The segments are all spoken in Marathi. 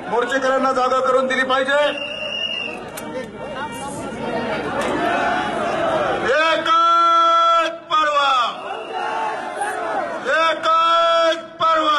मोर्चेकरांना जागा करून दिली पाहिजे। एकच पर्व, एकच पर्व।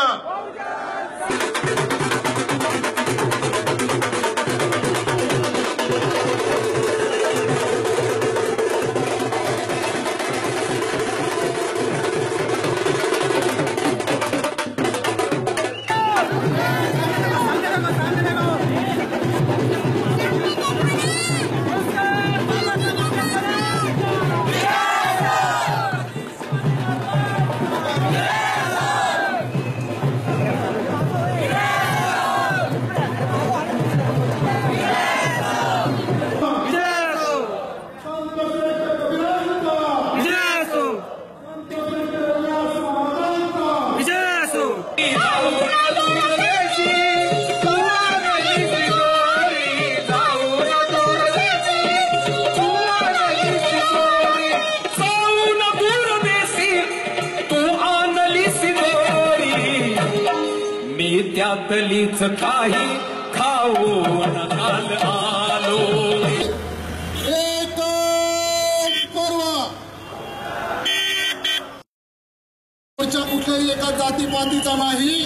त्यातलीच काही खाऊन काल आलो। एक पर्व कुठल्याही एका जातीपातीचा नाही,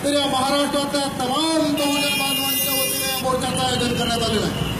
तर या महाराष्ट्रातल्या तमाम बहुजन बांधवांच्या वतीने या मोर्चाचं आयोजन करण्यात आलेलं आहे।